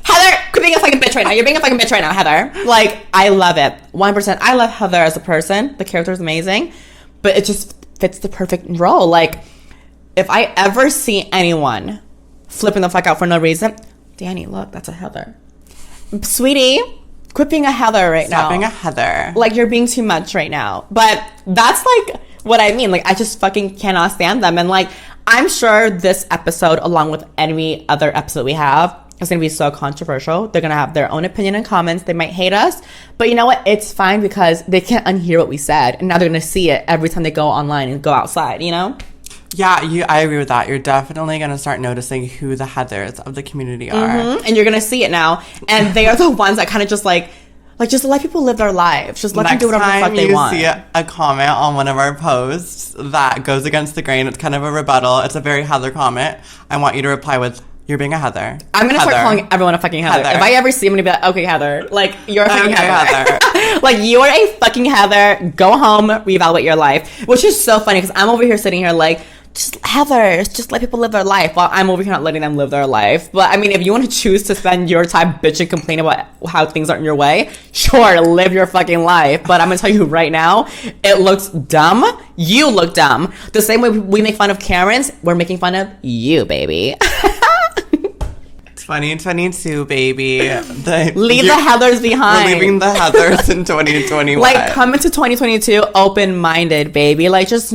Speaker 1: Heather, quit being a fucking bitch right now. You're being a fucking bitch right now, Heather. Like, I love it. 100%. I love Heather as a person. The character is amazing. But it just fits the perfect role. Like, if I ever see anyone flipping the fuck out for no reason, Danny, look, that's a Heather. Sweetie, quit being a Heather right now.
Speaker 2: Stop being a Heather.
Speaker 1: Like, you're being too much right now. But that's, like, what I mean. Like, I just fucking cannot stand them. And, like, I'm sure this episode, along with any other episode we have, is going to be so controversial. They're going to have their own opinion and comments. They might hate us. But you know what? It's fine, because they can't unhear what we said. And now they're going to see it every time they go online and go outside,
Speaker 2: Yeah, I agree with that. You're definitely going to start noticing who the Heathers of the community are.
Speaker 1: Mm-hmm. And you're going to see it now. And they are the ones that kind of just just let people live their lives. Just let them do whatever the fuck they want.
Speaker 2: Next time you see a comment on one of our posts that goes against the grain, it's kind of a rebuttal. It's a very Heather comment. I want you to reply with, you're being a Heather.
Speaker 1: I'm going to start calling everyone a fucking Heather. If I ever see them, I'm going to be like, okay, Heather. Like, you're a fucking Heather. Like, you're a fucking Heather. Go home, reevaluate your life. Which is so funny, because I'm over here sitting here like, just Heather, just let people live their life, while I'm over here not letting them live their life. But I mean, if you want to choose to spend your time bitching, complaining about how things aren't your way, sure, live your fucking life. But I'm gonna tell you right now, it looks dumb. You look dumb. The same way we make fun of Karens, we're making fun of you, baby.
Speaker 2: 2022, baby.
Speaker 1: Leave the Heathers behind.
Speaker 2: We're leaving the Heathers in 2021.
Speaker 1: Like, come into 2022 open-minded, baby. Like, just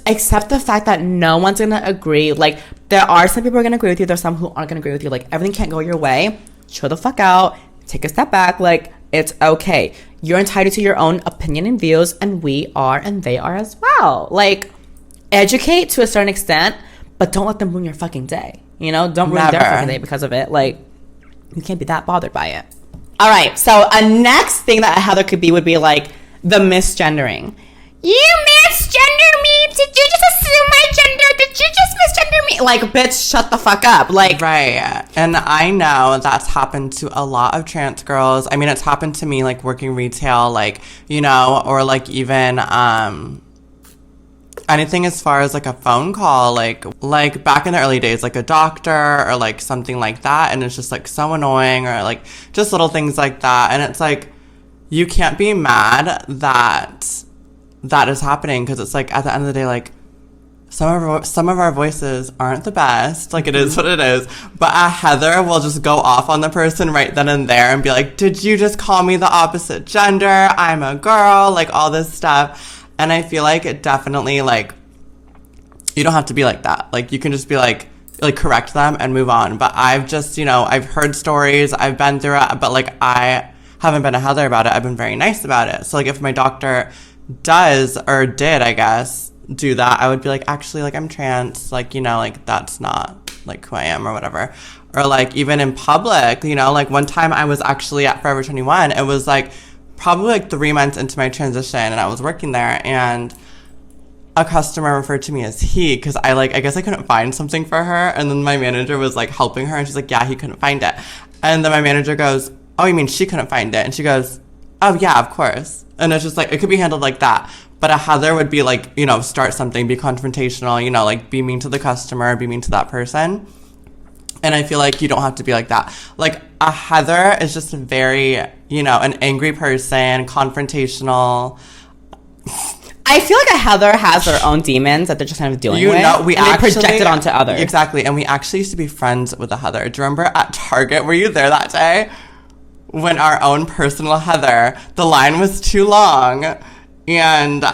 Speaker 1: accept the fact that no one's gonna agree. Like, there are some people who are gonna agree with you. There's some who aren't gonna agree with you. Like, everything can't go your way. Chill the fuck out. Take a step back. Like, it's okay. You're entitled to your own opinion and views, and we are, and they are as well. Like, educate to a certain extent, but don't let them ruin your fucking day. Don't ruin their fucking day because of it. Like, you can't be that bothered by it. All right. So a next thing that a Heather could be would be like the misgendering. You misgender me. Did you just assume my gender? Did you just misgender me? Like, bitch, shut the fuck up. Like,
Speaker 2: right. And I know that's happened to a lot of trans girls. I mean, it's happened to me, like, working retail, like, or like even anything as far as like a phone call, like back in the early days, like a doctor or like something like that, and it's just like so annoying, or like just little things like that, and it's like you can't be mad that that is happening, because it's like at the end of the day, like some of our voices aren't the best, like it is what it is, but Heather will just go off on the person right then and there and be like, did you just call me the opposite gender? I'm a girl, like all this stuff. And I feel like it definitely, like, you don't have to be like that. Like, you can just be like correct them and move on. But I've just, you know, I've heard stories, I've been through it, but like I haven't been a Heather about it. I've been very nice about it. So like if my doctor does, or did, I guess, do that, I would be like, actually, like, I'm trans, like, you know, like, that's not like who I am, or whatever. Or like even in public, you know, like one time I was actually at Forever 21. It was like probably like 3 months into my transition, and I was working there, and a customer referred to me as he, because I guess I couldn't find something for her, and then my manager was like helping her, and she's like, yeah, he couldn't find it. And then my manager goes, oh, you mean she couldn't find it? And she goes, oh yeah, of course. And it's just like, it could be handled like that. But a Heather would be like, you know, start something, be confrontational, you know, like be mean to the customer, be mean to that person. And I feel like you don't have to be like that. Like a Heather is just very, you know, an angry person, confrontational.
Speaker 1: I feel like a Heather has their own demons that they're just kind of dealing with. And they project it onto others.
Speaker 2: Exactly. And we actually used to be friends with a Heather. Do you remember at Target? Were you there that day? When our own personal Heather, the line was too long. And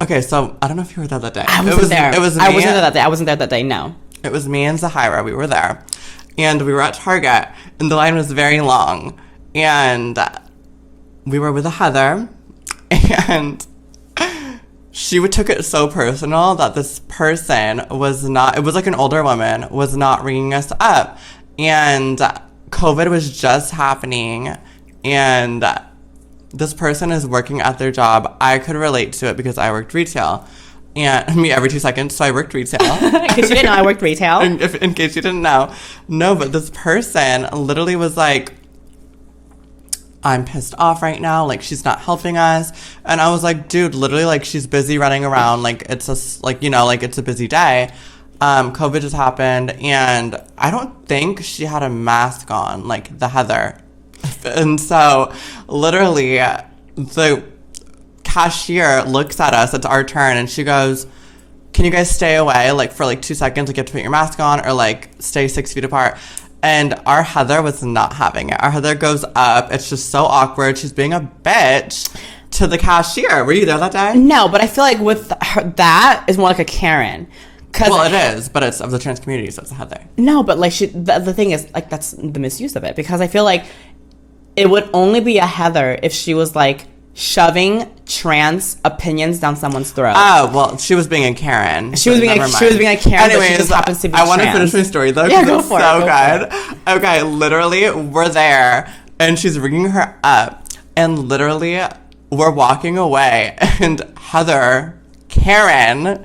Speaker 2: okay, so I don't know if you were there that day.
Speaker 1: I wasn't there.
Speaker 2: It was me.
Speaker 1: I wasn't there that day. I wasn't there that day. No.
Speaker 2: It was me and Zahira. We were there, and we were at Target, and the line was very long, and we were with a Heather, and she took it so personal that this person was not. It was like an older woman was not ringing us up, and COVID was just happening, and this person is working at their job. I could relate to it because I worked retail. And me every 2 seconds, so I worked retail.
Speaker 1: In case you didn't know, I worked retail.
Speaker 2: In case you didn't know. No, but this person literally was like, I'm pissed off right now. Like, she's not helping us. And I was like, dude, literally, like, she's busy running around. Like, it's a, like, you know, like, it's a busy day. COVID just happened. And I don't think she had a mask on, like, the Heather. And so, literally, the cashier looks at us, it's our turn, and she goes, can you guys stay away, like, for, like, 2 seconds, like, you have to put your mask on, or, like, stay 6 feet apart. And our Heather was not having it. Our Heather goes up. It's just so awkward. She's being a bitch to the cashier. Were you there that day?
Speaker 1: No, but I feel like with her, that is more like a Karen.
Speaker 2: Well, it is, but it's of the trans community, so it's a Heather.
Speaker 1: No, but, like, the thing is, like, that's the misuse of it, because I feel like it would only be a Heather if she was, like, shoving trans opinions down someone's throat.
Speaker 2: Oh, well, she was being a Karen.
Speaker 1: She was being a Karen.
Speaker 2: Anyways,
Speaker 1: but she just happens to be
Speaker 2: I want to finish my story though.
Speaker 1: Yeah, go
Speaker 2: it's
Speaker 1: for
Speaker 2: so
Speaker 1: it.
Speaker 2: good. Okay, literally, we're there, and she's ringing her up, and literally, we're walking away, and Heather, Karen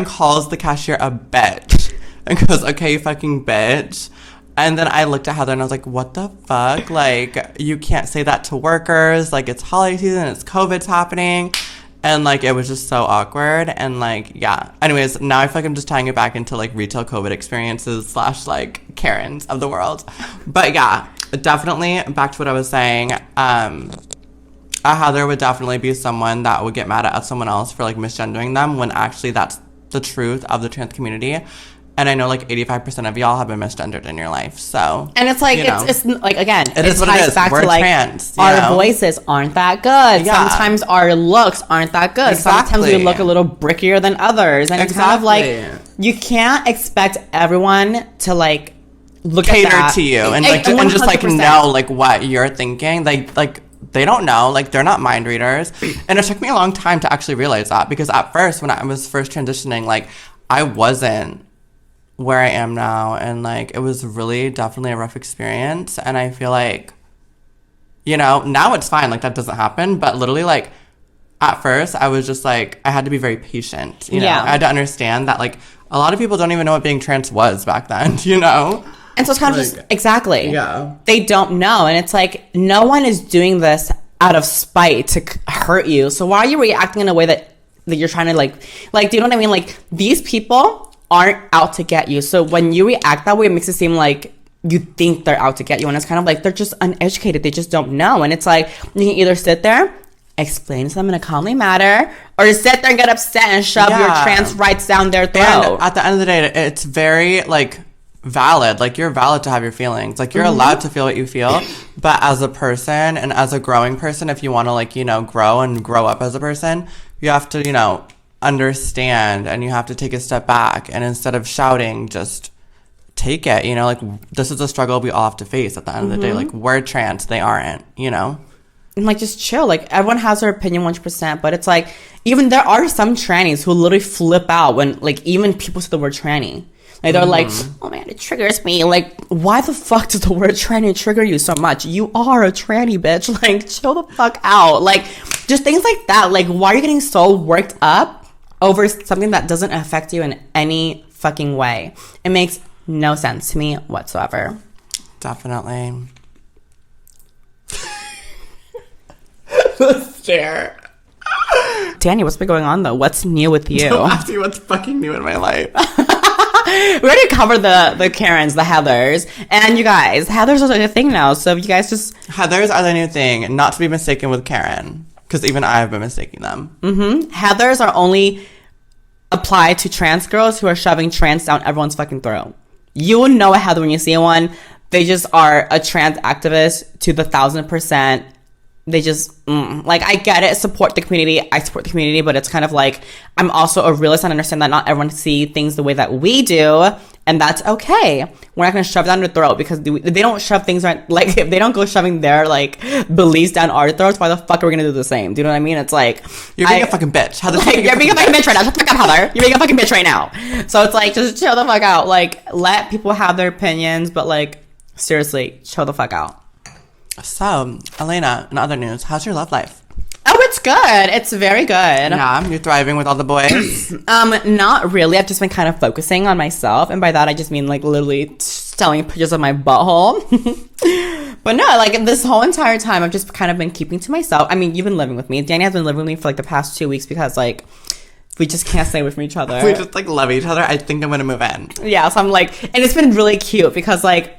Speaker 2: calls the cashier a bitch, and goes, "Okay, you fucking bitch." And then I looked at Heather and I was like, what the fuck? Like, you can't say that to workers. Like, it's holiday season, it's COVID's happening. And, like, it was just so awkward. And, like, yeah. Anyways, now I feel like I'm just tying it back into, like, retail COVID experiences / like, Karens of the world. But, yeah, definitely, back to what I was saying, a Heather would definitely be someone that would get mad at someone else for, like, misgendering them, when actually that's the truth of the trans community. And I know, like, 85% of y'all have been misgendered in your life, so.
Speaker 1: And it's like, it's like, again,
Speaker 2: it is what it is.
Speaker 1: Back
Speaker 2: We're
Speaker 1: to, like,
Speaker 2: trans,
Speaker 1: our voices aren't that good.
Speaker 2: Yeah.
Speaker 1: Sometimes our looks aren't that good.
Speaker 2: Exactly.
Speaker 1: Sometimes we look a little brickier than others. And it's kind of like, you can't expect everyone to, like, look at that.
Speaker 2: Cater to you and, like, and just, like, know, like, what you're thinking. Like, they don't know. Like, they're not mind readers. And it took me a long time to actually realize that, because at first, when I was first transitioning, like, I wasn't where I am now, and, like, it was really definitely a rough experience. And I feel like, you know, now it's fine, like, that doesn't happen, but literally, like, at first I was just like, I had to be very patient, you know. I had to understand that, like, a lot of people don't even know what being trans was back then, you know.
Speaker 1: And so it's kind of
Speaker 2: like,
Speaker 1: just exactly,
Speaker 2: yeah,
Speaker 1: they don't know. And it's like, no one is doing this out of spite to hurt you, so why are you reacting in a way that that you're trying to like, do you know what I mean? Like, these people aren't out to get you. So when you react that way, it makes it seem like you think they're out to get you. And it's kind of like, they're just uneducated. They just don't know. And it's like, you can either sit there, explain to them in a calmly manner, or just sit there and get upset and shove your trans rights down their throat.
Speaker 2: And at the end of the day, it's very, like, valid. Like, you're valid to have your feelings. Like, you're allowed to feel what you feel. But as a person and as a growing person, if you want to, like, you know, grow and grow up as a person, you have to, you know, understand, and you have to take a step back. And instead of shouting, just take it. You know, like, this is a struggle we all have to face at the end of the day. Like, we're trans, they aren't, you know?
Speaker 1: And like, just chill. Like, everyone has their opinion 100%, but it's like, even there are some trannies who literally flip out when, like, even people say the word tranny. Like, they're like, oh man, it triggers me. Like, why the fuck does the word tranny trigger you so much? You are a tranny, bitch. Like, chill the fuck out. Like, just things like that. Like, why are you getting so worked up over something that doesn't affect you in any fucking way? It makes no sense to me whatsoever.
Speaker 2: Definitely.
Speaker 1: Stare. Danny, what's been going on though? What's new with you?
Speaker 2: Don't ask me what's fucking new in my life.
Speaker 1: We already covered the Karens, the Heathers, and you guys, Heathers are like a thing now. So you guys just
Speaker 2: Heathers are the new thing, not to be mistaken with Karen, because even I have been mistaking them.
Speaker 1: Heathers are only applied to trans girls who are shoving trans down everyone's fucking throat. You will know a Heather when you see one. They just are a trans activist to the 1000%. They just, like, I get it, support the community, I support the community, but it's kind of like, I'm also a realist and understand that not everyone see things the way that we do, and that's okay. We're not going to shove down their throat, because they don't shove things, like, if they don't go shoving their, like, beliefs down our throats, why the fuck are we going to do the same? Do you know what I mean? It's like,
Speaker 2: you're being a fucking bitch. Heather,
Speaker 1: like, you're being a fucking bitch right now. Shut the fuck up, Heather. You're being a fucking bitch right now. So it's like, just chill the fuck out. Like, let people have their opinions, but, like, seriously, chill the fuck out.
Speaker 2: So, Elena, in other news, how's your love life?
Speaker 1: Oh, it's good. It's very good.
Speaker 2: Yeah, you're thriving with all the boys?
Speaker 1: Not really. I've just been kind of focusing on myself. And by that, I just mean, like, literally telling pictures of my butthole. But no, like, this whole entire time, I've just kind of been keeping to myself. I mean, you've been living with me. Danny has been living with me for, like, the past 2 weeks because, like, we just can't stay away from each other.
Speaker 2: We just, like, love each other. I think I'm going to move in.
Speaker 1: Yeah, so I'm, like... And it's been really cute because, like,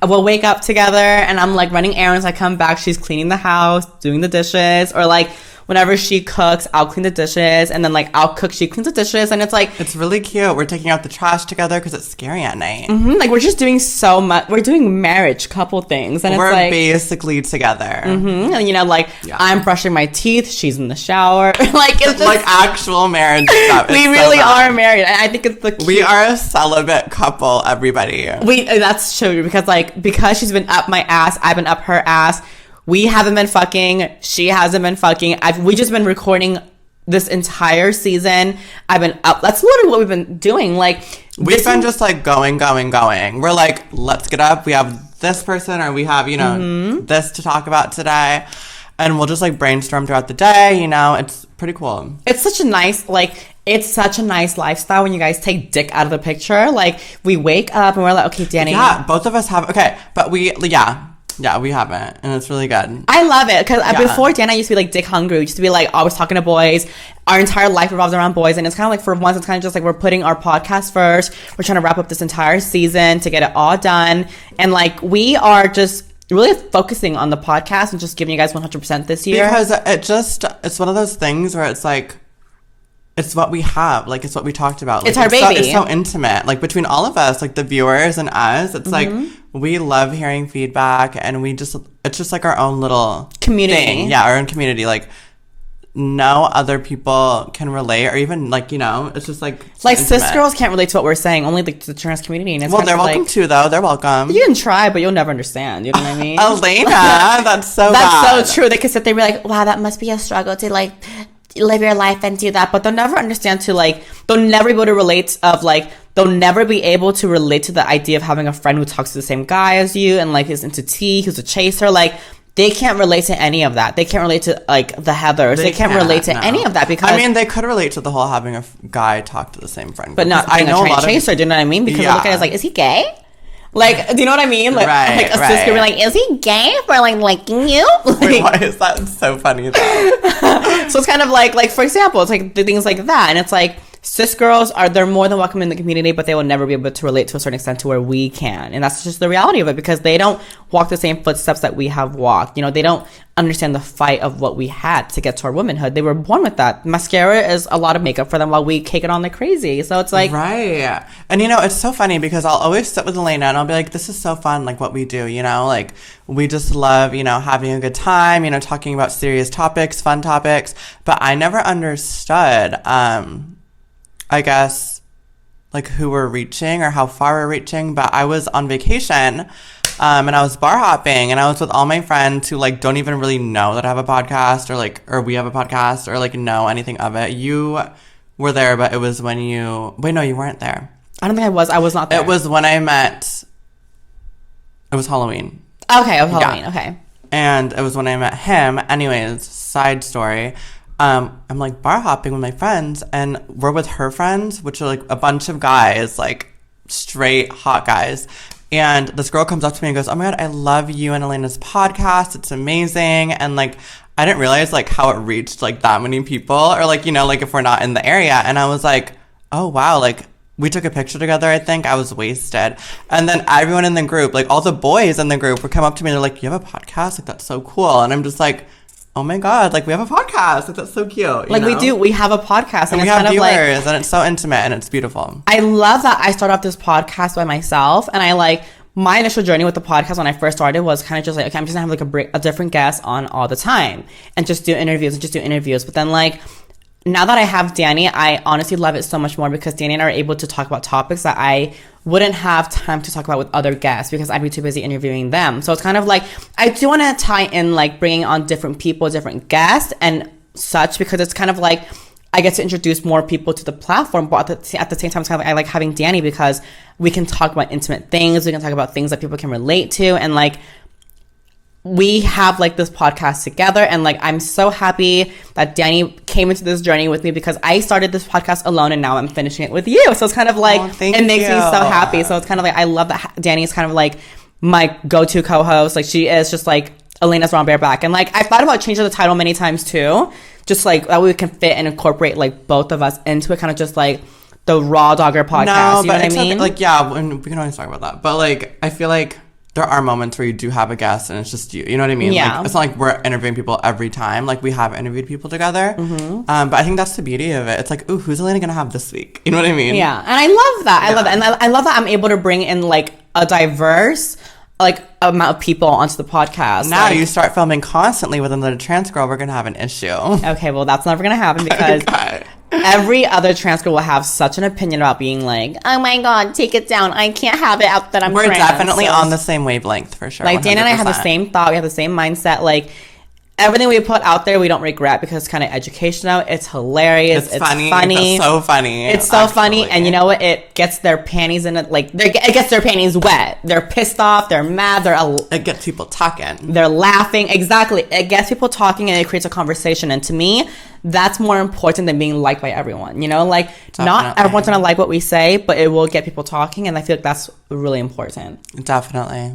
Speaker 1: we'll wake up together and I'm like running errands. I come back, she's cleaning the house, doing the dishes, or like whenever she cooks, I'll clean the dishes, and then like I'll cook, she cleans the dishes, and it's like,
Speaker 2: it's really cute. We're taking out the trash together because it's scary at night.
Speaker 1: Like, we're just doing so much. We're doing marriage couple things, and
Speaker 2: we're
Speaker 1: it's like,
Speaker 2: basically together.
Speaker 1: And you know, like, I'm brushing my teeth, she's in the shower. Like, it's just
Speaker 2: like actual marriage stuff.
Speaker 1: We really are married, and I think it's the cute.
Speaker 2: We are a celibate couple, everybody.
Speaker 1: That's true, because she's been up my ass, I've been up her ass. We haven't been fucking. She hasn't been fucking. We just been recording this entire season. I've been up. That's literally what we've been doing. Like,
Speaker 2: we've been just like going. We're like, let's get up. We have this person, or we have, you know, this to talk about today. And we'll just like brainstorm throughout the day. You know, it's pretty cool. It's such a nice
Speaker 1: lifestyle when you guys take dick out of the picture. Like, we wake up and we're like, okay, Danny.
Speaker 2: Yeah, both of us have. Okay, but yeah, we haven't, and it's really good.
Speaker 1: I love it, because before Dan, I used to be like dick hungry. We used to be like always talking to boys. Our entire life revolves around boys, and it's kind of like, for once, it's kind of just like we're putting our podcast first. We're trying to wrap up this entire season to get it all done, and like, we are just really focusing on the podcast and just giving you guys 100% this year.
Speaker 2: Because it's one of those things where it's like, it's what we have, like, it's what we talked about. Like,
Speaker 1: it's our baby.
Speaker 2: It's so intimate, like, between all of us, like the viewers and us. It's like, we love hearing feedback, and it's just like our own little
Speaker 1: community
Speaker 2: thing. Yeah, our own community. Like, no other people can relate, or even, like, you know, it's just like
Speaker 1: cis girls can't relate to what we're saying, only the trans community. And it's
Speaker 2: they're welcome too, though. They're welcome.
Speaker 1: You can try, but you'll never understand. You know what I mean?
Speaker 2: Elena, that's so
Speaker 1: true. They could sit there and be like, wow, that must be a struggle to like live your life and do that, but they'll never understand they'll never be able to relate they'll never be able to relate to the idea of having a friend who talks to the same guy as you and like is into tea, who's a chaser. Like, they can't relate to any of that. They can't relate to like the Heathers. They can't relate to any of that, because
Speaker 2: I mean, they could relate to the whole having a guy talk to the same friend,
Speaker 1: but not being a train chaser. Do you know what I mean? Because they look at it as like, is he gay? Like, do you know what I mean? Like, like a cis girl be like, is he gay for like liking you? Like,
Speaker 2: wait, why is that so funny though?
Speaker 1: So it's kind of like for example, it's like the things like that, and it's like cis girls they're more than welcome in the community, but they will never be able to relate to a certain extent to where we can, and that's just the reality of it, because they don't walk the same footsteps that we have walked. You know, they don't understand the fight of what we had to get to our womanhood. They were born with that. Mascara is a lot of makeup for them while we cake it on like crazy. So it's like,
Speaker 2: right. And you know, it's so funny because I'll always sit with Elena and I'll be like, this is so fun, like what we do, you know, like we just love, you know, having a good time, you know, talking about serious topics, fun topics. But I never understood I guess, like who we're reaching or how far we're reaching. But I was on vacation and I was bar hopping and I was with all my friends who like don't even really know that I have a podcast or we have a podcast or like know anything of it. You were there, but it was when wait, no, you weren't there.
Speaker 1: I don't think I was not there.
Speaker 2: It was when it was Halloween.
Speaker 1: Okay, it was Halloween, yeah. Okay.
Speaker 2: And it was when I met him. Anyways, side story. I'm like bar hopping with my friends and we're with her friends, which are like a bunch of guys, like straight hot guys. And this girl comes up to me and goes, oh my God, I love you and Elena's podcast. It's amazing. And like, I didn't realize like how it reached like that many people or like, you know, like if we're not in the area. And I was like, oh wow. Like we took a picture together. I think I was wasted. And then everyone in the group, like all the boys in the group would come up to me and they're like, you have a podcast? Like, that's so cool. And I'm just like, oh my God, like we have a podcast. Like that's so cute.
Speaker 1: Like know? We have a podcast.
Speaker 2: And we have viewers and it's so intimate and it's beautiful.
Speaker 1: I love that I started off this podcast by myself, and I like my initial journey with the podcast when I first started was kind of just like, okay, I'm just gonna have like a different guest on all the time and just do interviews. But then like, now that I have Danny, I honestly love it so much more because Danny and I are able to talk about topics that I wouldn't have time to talk about with other guests because I'd be too busy interviewing them. So it's kind of like, I do want to tie in like bringing on different people, different guests and such, because it's kind of like I get to introduce more people to the platform. But at the same time, it's kind of like I like having Danny because we can talk about intimate things. We can talk about things that people can relate to. And like, we have like this podcast together, and like I'm so happy that Danny came into this journey with me because I started this podcast alone and now I'm finishing it with you. So it's kind of like it makes me so happy. So it's kind of like I love that Danny is kind of like my go-to co-host. Like she is just like Elena's Raw Bareback. And like I thought about changing the title many times too, just like that way we can fit and incorporate like both of us into it, kind of just like the Raw Dogger podcast.
Speaker 2: No,
Speaker 1: you know what I mean?
Speaker 2: Okay. Like yeah, we can always talk about that. But like I feel like there are moments where you do have a guest and it's just you. You know what I mean?
Speaker 1: Yeah.
Speaker 2: Like, it's not like we're interviewing people every time. Like, we have interviewed people together. Mm-hmm. But I think that's the beauty of it. It's like, ooh, who's Elena going to have this week? You know what I mean?
Speaker 1: Yeah. And I love that. Yeah. I love that. And I love that I'm able to bring in, like, a diverse, like, amount of people onto the podcast.
Speaker 2: Now
Speaker 1: like,
Speaker 2: you start filming constantly with another trans girl, we're going to have an issue.
Speaker 1: Okay, well, that's never going to happen because every other trans girl will have such an opinion about being like, oh my God, take it down. I can't have it out that I'm
Speaker 2: We're
Speaker 1: trans.
Speaker 2: definitely on the same wavelength for sure.
Speaker 1: Like, Dana and I have the same thought. We have the same mindset. Like, everything we put out there, we don't regret because it's kind of educational. It's hilarious. It's funny.
Speaker 2: It's so funny.
Speaker 1: It's so funny. And you know what? It gets their panties in it. Like, it gets their panties wet. They're pissed off. They're mad.
Speaker 2: It gets people talking.
Speaker 1: They're laughing. Exactly. It gets people talking and it creates a conversation. And to me, that's more important than being liked by everyone. You know, like, definitely. Not everyone's going to like what we say, but it will get people talking. And I feel like that's really important.
Speaker 2: Definitely.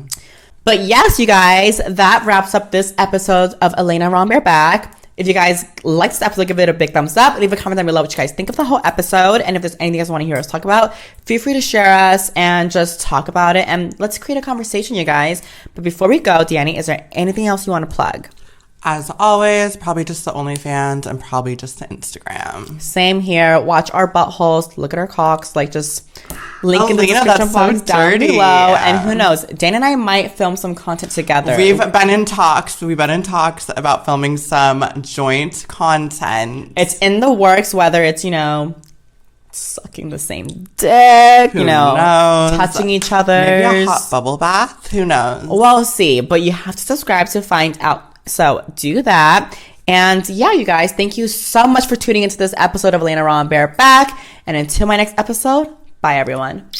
Speaker 1: But yes, you guys, that wraps up this episode of Elena Raw Bareback. If you guys like this episode, give it a big thumbs up. Leave a comment down below what you guys think of the whole episode. And if there's anything you guys want to hear us talk about, feel free to share us and just talk about it. And let's create a conversation, you guys. But before we go, Danny, is there anything else you want to plug?
Speaker 2: As always, probably just the OnlyFans and probably just the Instagram.
Speaker 1: Same here. Watch our buttholes. Look at our cocks. Like, just link in the description box down below. Yeah. And who knows? Dana and I might film some content together.
Speaker 2: We've been in talks about filming some joint content.
Speaker 1: It's in the works, whether it's, you know, sucking the same dick,
Speaker 2: who knows?
Speaker 1: Touching each other.
Speaker 2: Maybe a hot bubble bath. Who knows?
Speaker 1: We'll see. But you have to subscribe to find out. So do that. And yeah, you guys, thank you so much for tuning into this episode of Elena Raw Bareback. And until my next episode, bye everyone.